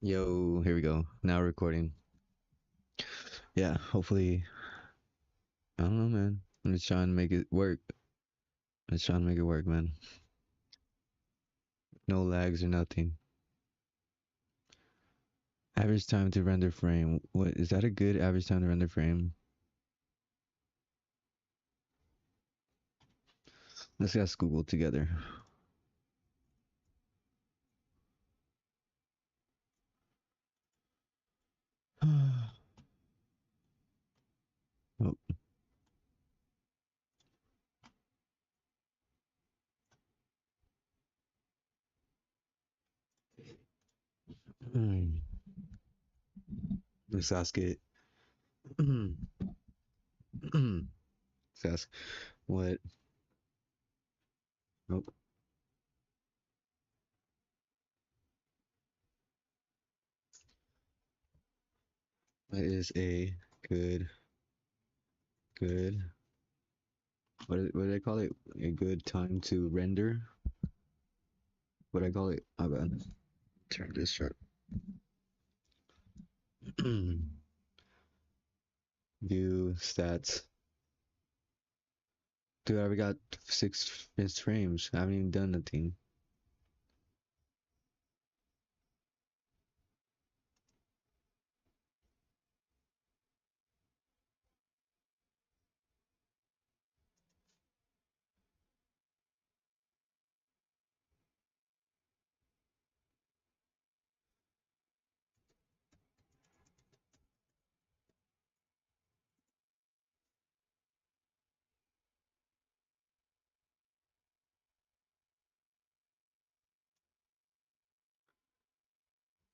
Yo, here we go. Now recording. Yeah, hopefully, I don't know, man. I'm just trying to make it work. I'm just trying to make it work, man. No lags or nothing. Average time to render frame. What is that a good average time to render frame? Let's ask Google together. Oh, let's ask it. Let's ask what. Oh, what is a good good? What do they call it? A good time to render? What do I call it? My bad. Turn this sharp. View stats. Dude, I already got six missed frames. I haven't even done nothing.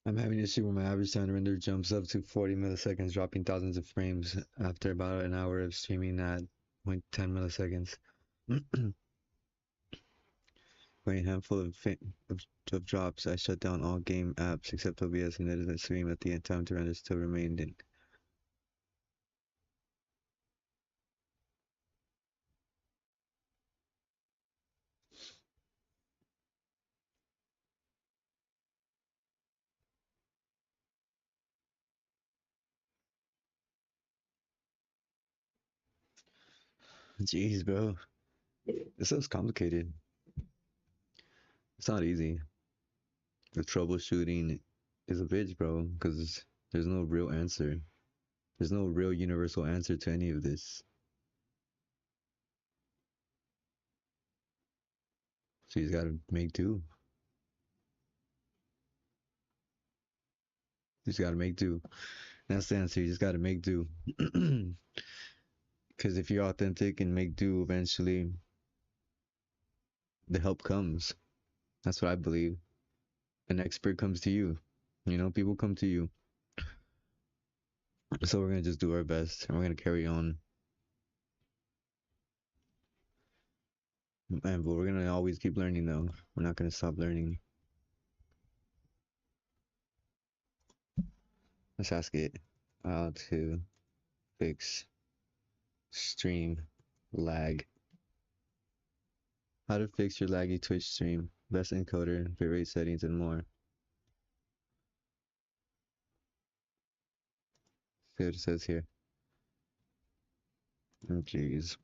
I'm having an issue where my average time to render jumps up to 40 milliseconds, dropping thousands of frames after about an hour of streaming at 0.10 milliseconds. Wait, a handful of drops. I shut down all game apps except OBS and edited the stream at the end. Time to render still remained in. Jeez, bro. This stuff's complicated. It's not easy. The troubleshooting is a bitch, bro, because there's no real answer. There's no real universal answer to any of this. So you just gotta make do. You just gotta make do. That's the answer. You just gotta make do. Because if you're authentic and make do, eventually the help comes. That's what I believe. An expert comes to you. You know, people come to you. So we're gonna just do our best and we're gonna carry on. And but we're gonna always keep learning though. We're not gonna stop learning. Let's ask it how to fix stream lag. How to fix your laggy Twitch stream. Best encoder, bitrate settings, and more. See what it says here. Oh, jeez.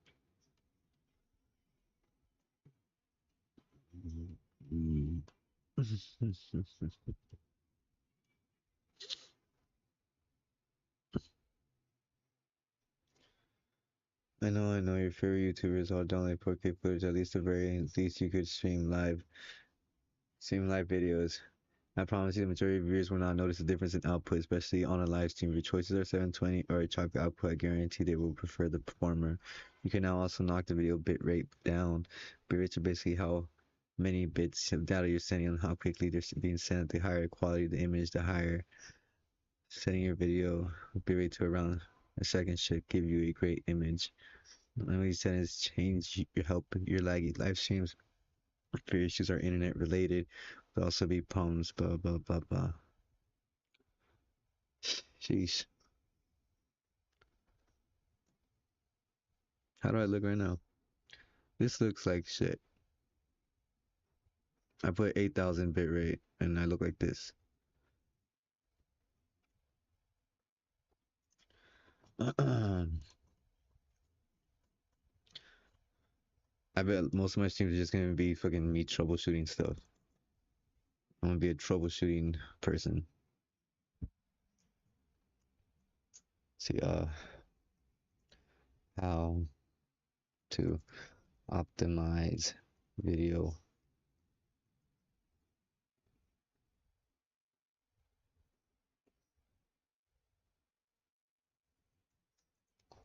I know. Your favorite YouTubers all download 4K footage. At least the very least you could stream live videos. I promise you, the majority of viewers will not notice the difference in output, especially on a live stream. If your choices are 720 or a choppy output, I guarantee they will prefer the former. You can now also knock the video bitrate down. Bitrates are basically how many bits of data you're sending and how quickly they're being sent. The higher quality the image, the higher. Setting your video bitrate to around a second should give you a great image. All these settings change your help your laggy live streams. If your issues are internet related, there'll also be problems. Blah blah blah blah. Sheesh. How do I look right now? This looks like shit. I put 8,000 bitrate and I look like this. I bet most of my streams are just gonna be fucking me troubleshooting stuff. I'm gonna be a troubleshooting person. See, how to optimize video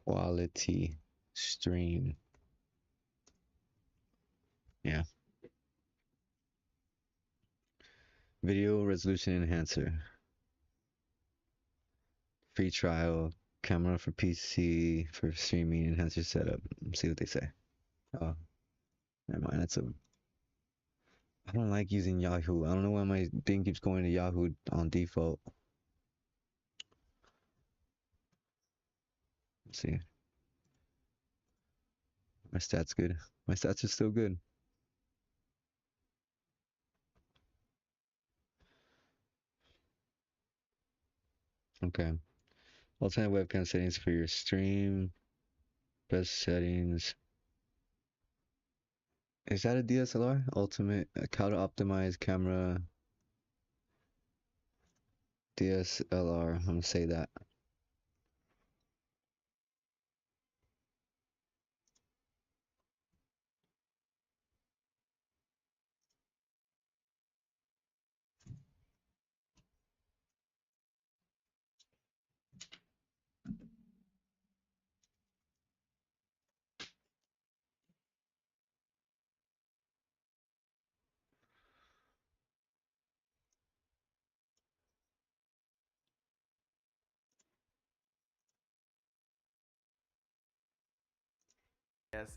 quality stream. Yeah. Video resolution enhancer. Free trial. Camera for PC for streaming. Enhancer setup. Let's see what they say. Oh, never mind. That's a. I don't like using Yahoo. I don't know why my thing keeps going to Yahoo on default. Let's see. My stats good. My stats are still good. Okay. Alternate webcam settings for your stream. Best settings. Is that a DSLR? Ultimate how to optimize camera DSLR. I'm gonna say that.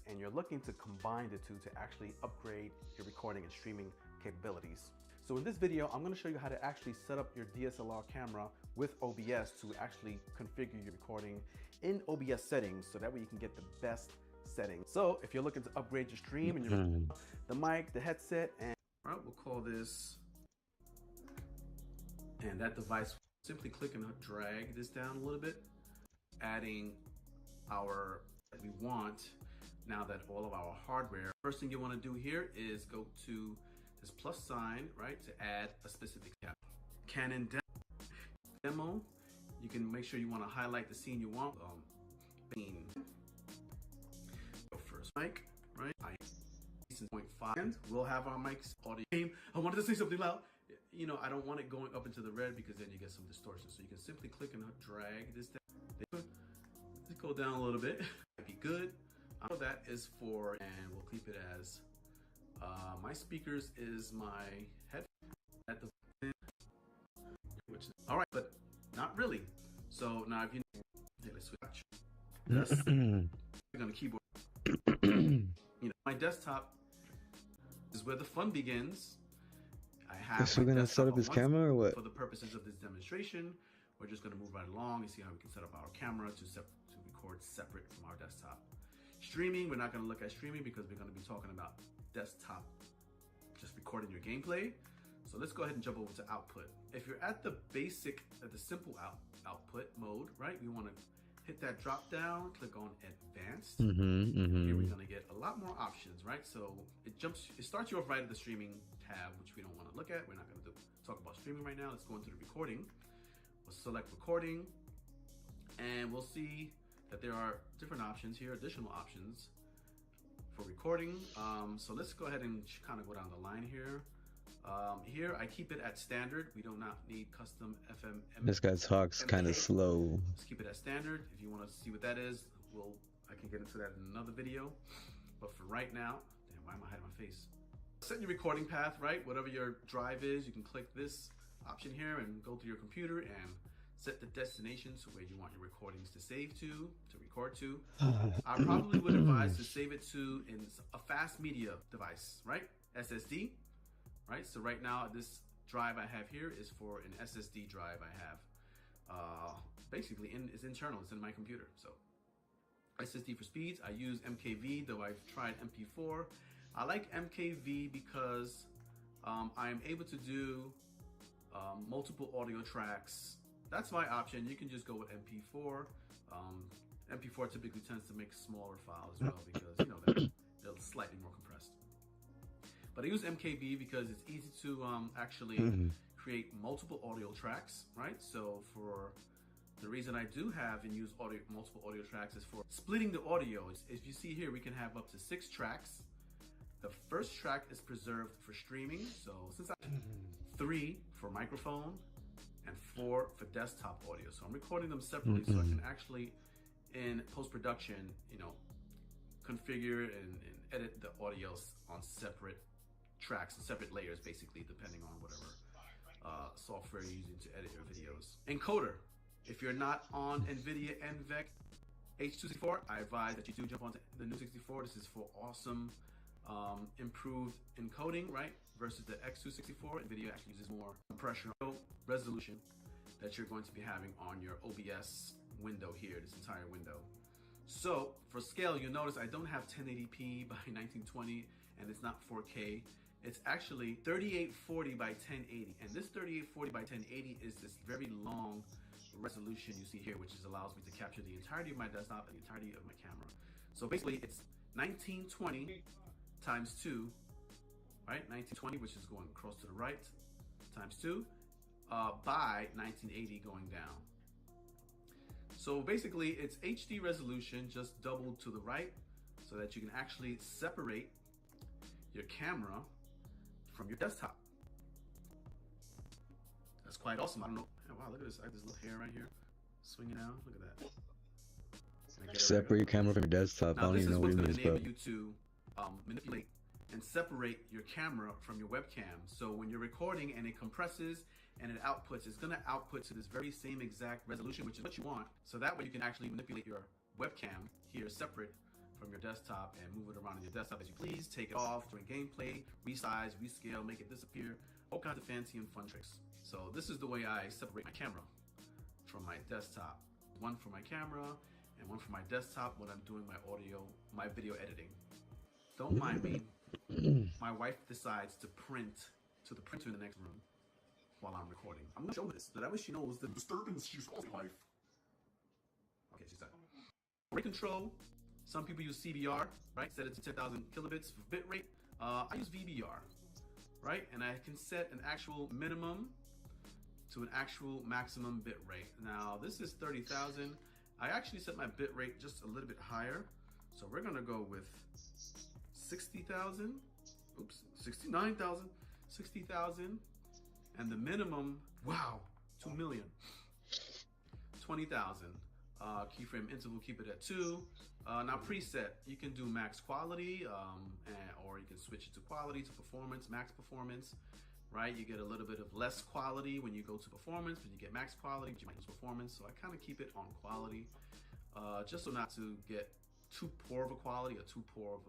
And you're looking to combine the two to actually upgrade your recording and streaming capabilities. So in this video, I'm going to show you how to actually set up your DSLR camera with OBS to actually configure your recording in OBS settings so that way you can get the best settings. So if you're looking to upgrade your stream and your the mic, the headset, and all right, we'll call this, and that device, simply click and drag this down a little bit, adding our that we want. Now that all of our hardware, first thing you want to do here is go to this plus sign, right, to add a specific camera. Canon demo, you can make sure you want to highlight the scene you want. First mic, right? 0.5. And we'll have our mics audio. I wanted to say something loud. You know, I don't want it going up into the red because then you get some distortion. So you can simply click and drag this down. Let's go down a little bit. Might be good. That is for, and we'll keep it as my speakers is my head at the which is all right, but not really. So now if you let's switch. That's on the keyboard. You know, my desktop is where the fun begins. I have. So we're gonna set up his camera or what? For the purposes of this demonstration, we're just gonna move right along and see how we can set up our camera to record separate from our desktop. Streaming, we're not going to look at streaming because we're going to be talking about desktop, just recording your gameplay. So let's go ahead and jump over to output. If you're at the basic, at the simple output mode, right, we want to hit that drop down, click on advanced. Here we're going to get a lot more options, right? So it starts you off right at the streaming tab, which we don't want to look at. We're not going to talk about streaming right now. Let's go into the recording. We'll select recording and we'll see that there are different options here, additional options for recording. So let's go ahead and kind of go down the line here. Here I keep it at standard. We do not need custom FM. This guy talks kind of slow. Let's keep it at standard. If you want to see what that is, I can get into that in another video. But for right now, damn, why am I hiding my face? Set your recording path, right? Whatever your drive is, you can click this option here and go to your computer and set the destination to where you want your recordings to save to record to. I probably would advise to save it to in a fast media device, right? SSD, right? So right now, this drive I have here is for an SSD drive I have. Basically, it's internal, it's in my computer. So SSD for speeds, I use MKV, though I've tried MP4. I like MKV because I am able to do multiple audio tracks. That's my option. You can just go with MP4. Um, MP4 typically tends to make smaller files as well because they're slightly more compressed. But I use MKV because it's easy to actually create multiple audio tracks, right? So for the reason I do have and use multiple audio tracks is for splitting the audio. If you see here, we can have up to 6 tracks. The first track is preserved for streaming. So since I have 3 for microphone and 4 for desktop audio. So I'm recording them separately so I can actually, in post-production, configure and edit the audios on separate tracks and separate layers, basically, depending on whatever software you're using to edit your videos. Encoder. If you're not on NVIDIA NVEC H264, I advise that you do jump onto the new 64. This is for awesome improved encoding, right? Versus the X264, NVIDIA actually uses more compression resolution that you're going to be having on your OBS window here, this entire window. So for scale, you'll notice I don't have 1080p by 1920 and it's not 4K. It's actually 3840 by 1080. And this 3840 by 1080 is this very long resolution you see here, which allows me to capture the entirety of my desktop and the entirety of my camera. So basically it's 1920 times 2, right? 1920, which is going across to the right, times 2, by 1980 going down. So basically it's HD resolution just doubled to the right so that you can actually separate your camera from your desktop. That's quite awesome. I don't know. Oh, wow, look at this. I have this little hair right here swinging out. Look at that. Separate your camera from your desktop. Now, I don't even know what it means, bro. This is what's going to enable you to manipulate and separate your camera from your webcam. So when you're recording and it compresses and it outputs, it's going to output to this very same exact resolution, which is what you want. So that way you can actually manipulate your webcam here separate from your desktop and move it around on your desktop as you please. Take it off during gameplay, resize, rescale, make it disappear, all kinds of fancy and fun tricks. So this is the way I separate my camera from my desktop. One for my camera and one for my desktop when I'm doing my video editing. Don't mind me. My wife decides to print to the printer in the next room while I'm recording. I'm gonna show her this, so that way she knows the disturbance she's causing life. Okay, she's done. Rate control. Some people use CBR, right? Set it to 10,000 kilobits for bit rate. I use VBR, right? And I can set an actual minimum to an actual maximum bit rate. Now, this is 30,000. I actually set my bit rate just a little bit higher. So we're gonna go with 60,000, oops, 69,000, 60,000. And the minimum, wow, 2 million, 20,000. Keyframe interval, keep it at 2. Now preset, you can do max quality, or you can switch it to quality, to performance, max performance, right? You get a little bit of less quality when you go to performance, but you get max quality, but you might lose performance. So I kind of keep it on quality, just so not to get too poor of a quality or too poor of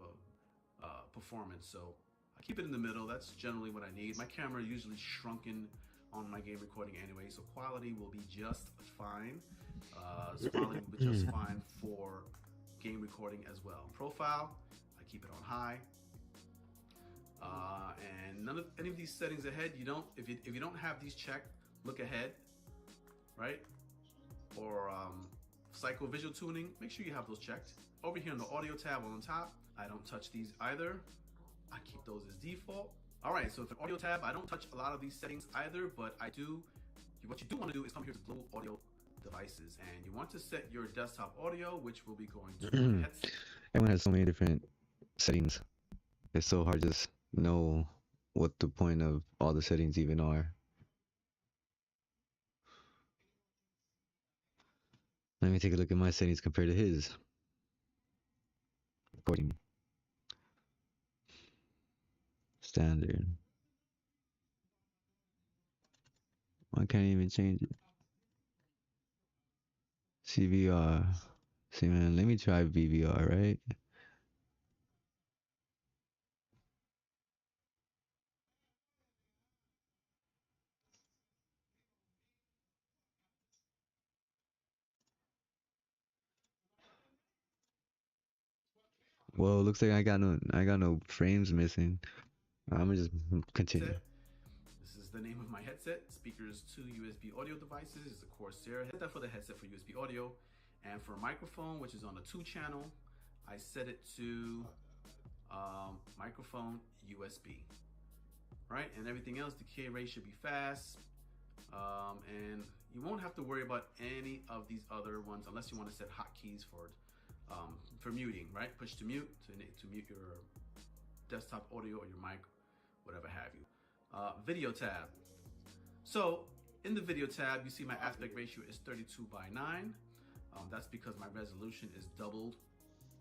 a performance. So I keep it in the middle. That's generally what I need. My camera usually shrunken on my game recording anyway, so quality will be just fine. Quality will be just fine for game recording as well. Profile, I keep it on high. And any of these settings ahead, if you don't have these checked, look ahead, right? Or psycho visual tuning, make sure you have those checked. Over here in the audio tab on top, I don't touch these either. I keep those as default. All right, so for audio tab, I don't touch a lot of these settings either, but I do. What you do want to do is come here to global audio devices, and you want to set your desktop audio, which will be going to headset. Everyone has so many different settings. It's so hard to just know what the point of all the settings even are. Let me take a look at my settings compared to his. Recording. Standard. I can't even change it. CVR. See, man, let me try VVR, right? Well, looks like I got no frames missing. I'm gonna just continue. This is the name of my headset. Speakers, 2 USB audio devices. It's a Corsair headset for the headset for USB audio. And for a microphone, which is on a 2-channel, I set it to microphone USB. Right? And everything else, the decay rate should be fast. And you won't have to worry about any of these other ones unless you want to set hotkeys for muting, right? Push to mute to mute your desktop audio or your mic, whatever have you. Video tab. So in the video tab, you see my aspect ratio is 32:9. That's because my resolution is doubled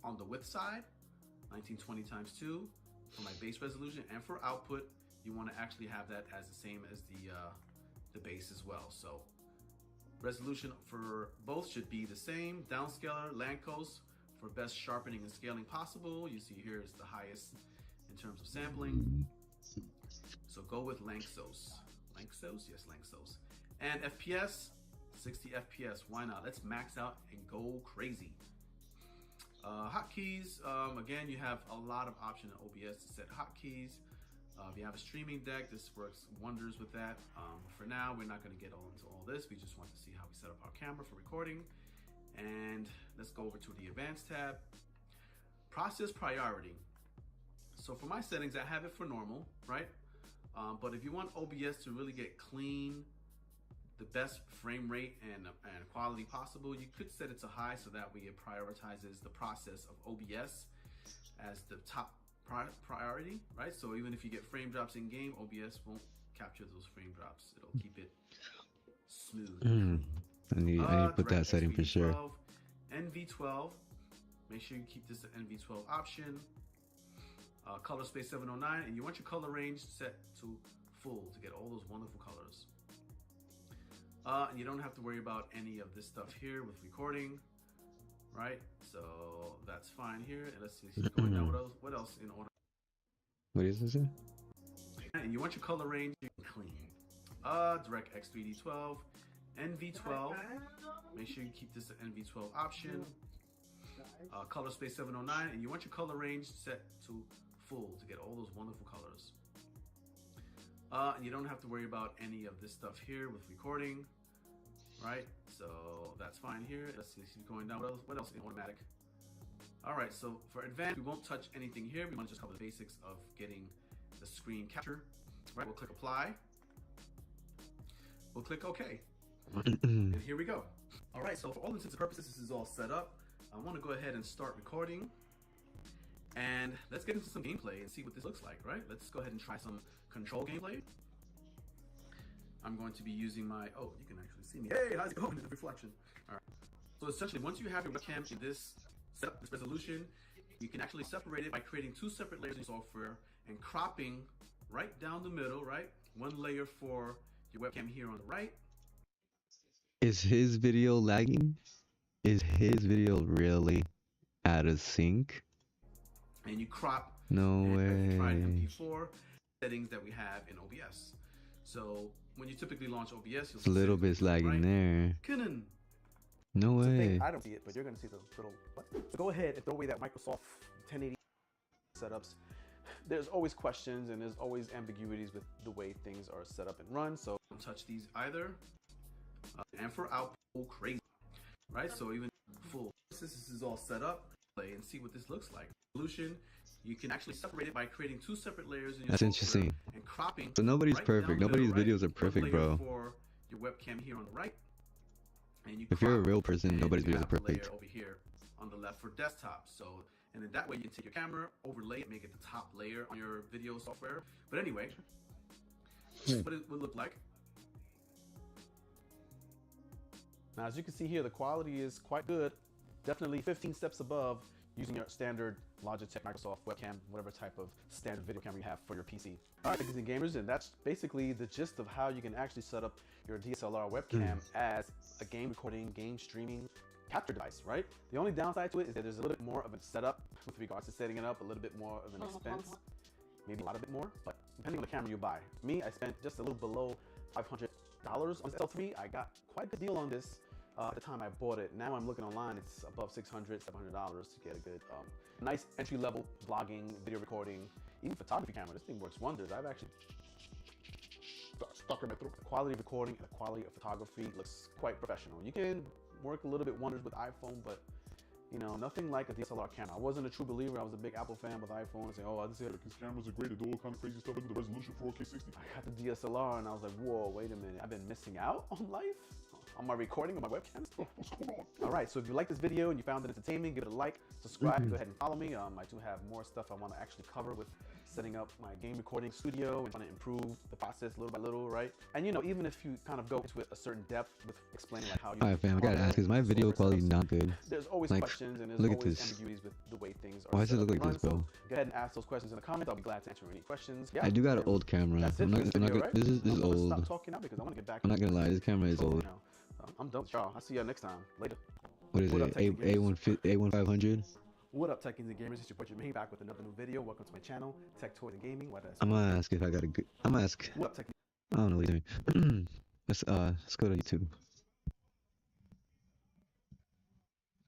on the width side, 1920 times 2 for my base resolution, and for output, you want to actually have that as the same as the base as well. So resolution for both should be the same. Downscaler, Lancos for best sharpening and scaling possible. You see here is the highest in terms of sampling. So go with Lanczos. Lanczos? Yes, Lanczos. And FPS, 60 FPS. Why not? Let's max out and go crazy. Hotkeys, again, you have a lot of options in OBS to set hotkeys. If you have a streaming deck, this works wonders with that. For now, we're not going to get into all this. We just want to see how we set up our camera for recording. And let's go over to the advanced tab. Process priority. So for my settings, I have it for normal, right? But if you want OBS to really get clean, the best frame rate and quality possible, you could set it to high so that way it prioritizes the process of OBS as the top priority, right? So even if you get frame drops in game, OBS won't capture those frame drops. It'll keep it smooth. I need to put that setting for sure. NV12, make sure you keep this at NV12 option. Color space 709, and you want your color range set to full to get all those wonderful colors. And you don't have to worry about any of this stuff here with recording, right? So that's fine here. And let's see, going down. What else in order? What is this? And you want your color range clean. DirectX 3D12, NV12. Make sure you keep this at NV12 option. Color space 709, and you want your color range set to full to get all those wonderful colors. And you don't have to worry about any of this stuff here with recording, right? So that's fine here. Let's see, going down. What else in automatic? All right, so for advanced, we won't touch anything here. We want to just cover the basics of getting the screen capture. Right, we'll click apply. We'll click OK. And here we go. All right, so for all intents and purposes, this is all set up. I want to go ahead and start recording. And let's get into some gameplay and see what this looks like, right? Let's go ahead and try some control gameplay. I'm going to be using my, oh, you can actually see me. Hey, how's it going? The reflection. All right. So essentially, once you have your webcam in this setup, this resolution, you can actually separate it by creating 2 separate layers in software and cropping right down the middle, right? One layer for your webcam here on the right. Is his video lagging? Is his video really out of sync? And you crop. No way. Try MP4 settings that we have in OBS. So when you typically launch OBS, you'll see a little bit lagging right there. Couldn't. No way. I don't see it, but you're gonna see the little. What? So go ahead and throw away that Microsoft 1080 setups. There's always questions and there's always ambiguities with the way things are set up and run. So don't touch these either. And for output, crazy, right? So even full. This is all set up. Play and see what this looks like. Solution. You can actually separate it by creating 2 separate layers in your That's interesting. And cropping. So nobody's perfect. Nobody's videos are perfect, bro. For your webcam here on the right. And you if you're a real person, nobody's videos are perfect. Over here on the left for desktop. So, and then that way you can take your camera, overlay it, make it the top layer on your video software. But anyway, what it would look like. Now, as you can see here, the quality is quite good. Definitely 15 steps above using your standard Logitech, Microsoft webcam, whatever type of standard video camera you have for your PC. All right, ladies and gamers, and that's basically the gist of how you can actually set up your DSLR webcam as a game recording, game streaming capture device, right? The only downside to it is that there's a little bit more of a setup with regards to setting it up, a little bit more of an expense, maybe a lot of bit more, but depending on the camera you buy. Me, I spent just a little below $500 on this L3. I got quite a good deal on this at the time I bought it. Now I'm looking online, it's above $600, $700 to get a good, nice entry-level vlogging, video recording, even photography camera. This thing works wonders. I've actually stuck in my throat. The quality of recording and the quality of photography looks quite professional. You can work a little bit wonders with iPhone, but you know, nothing like a DSLR camera. I wasn't a true believer. I was a big Apple fan with iPhone and saying, oh, this is these cameras are great. They do all kind of crazy stuff. Look at the resolution, 4K 60. I got the DSLR and I was like, whoa, wait a minute. I've been missing out on life? On my recording, on my webcam? What's going on? All right, so if you like this video and you found it entertaining, give it a like, subscribe, go ahead and follow me. I do have more stuff I want to actually cover with setting up my game recording studio and trying to improve the process little by little, right? And you know, even if you kind of go into a certain depth with explaining like how you... Alright fam, I gotta ask, is my video quality not good? There's always Like, questions and there's look at always this. ambiguities with the way things are Why does it set look up like and this, run. bro? So go ahead and ask those questions in the comments. I'll be glad to answer any questions. Yeah, I do got an old camera. that's it I'm for not, this I'm not video, gonna, right? this is I'm gonna stop old. talking now because I want to get back I'm not into gonna lie, this camera is control old. now. I'm done with y'all. I'll see y'all next time. Later. What is What up, it? Techie Gamers? A1500? What up, Techies and Gamers? It's your boy Jermaine back with another new video. Welcome to my channel, Tech Toys and Gaming. I'm gonna ask if I got a good. I'm gonna ask. What up, Techie? I don't know what you're doing. Let's go to YouTube.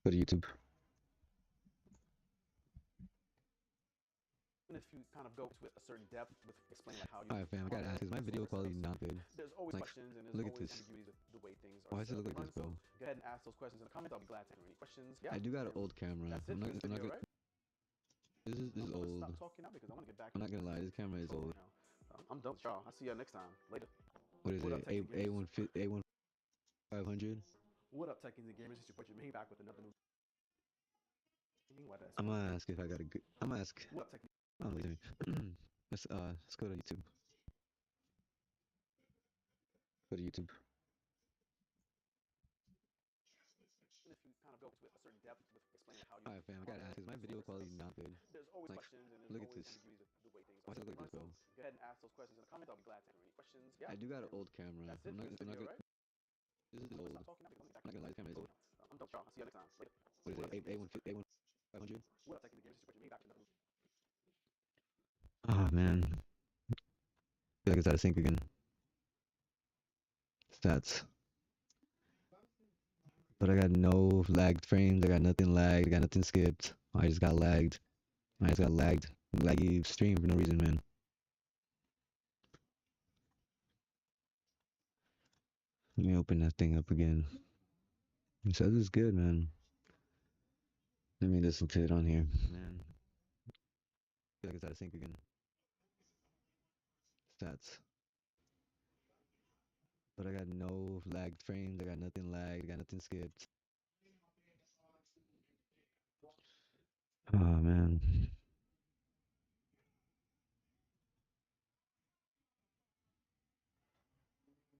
Go to YouTube. If you kind of go to a certain depth with explaining like how you... Alright fam, I gotta ask, is my video quality not good? There's always Like, questions and there's look at always this. ambiguities with the way things are Why does it set look up like and this, run. bro? So go ahead and ask those questions in the comments. I'll be glad to answer any questions. Yeah, I do got an old camera. that's it I'm for not, this I'm not video, gonna, right? this is I'm gonna old. stop talking now because I want to get back I'm not into gonna lie, this camera is control old. now. I'm done with y'all. I'll see y'all next time. Later. What is What up, it? Techie Gamers? A1500? What up, Techies and Gamers? It's your boy Jermaine back with another new... I'm gonna ask if I got a good. I'm gonna ask. What up, Techie? I don't know what you're doing. Let's go to YouTube. Go to YouTube. If you kind of go to a certain depth with explaining like how you... Alright fam, I gotta ask, is my video quality not good? There's always Like, questions and there's look at always this. ambiguities with the way things Why are does it set up look like and this, run. bro? So go ahead and ask those questions in the comments. I'll be glad to answer any questions. Yeah, I do got an old camera. that's it I'm for not, this I'm not video, gonna. right? This is I'm old. gonna stop talking now because I want to get back I'm not gonna lie, this camera is old. I'm done with y'all. I'll see y'all next time. Later. What is What up, it? Techie Gamers? A1500? What up, Techie Gamers? It's your boy Jermaine back with another... Oh man, I feel like it's out of sync again. Stats. But I got no lagged frames. I got nothing lagged. I got nothing skipped. I just got lagged. I just got lagged. Laggy stream for no reason, man. Let me open that thing up again. It says it's good, man. Let me listen to it on here, man. I feel like it's out of sync again. Stats. But I got no lagged frames. I got nothing lagged. I got nothing skipped. Oh man.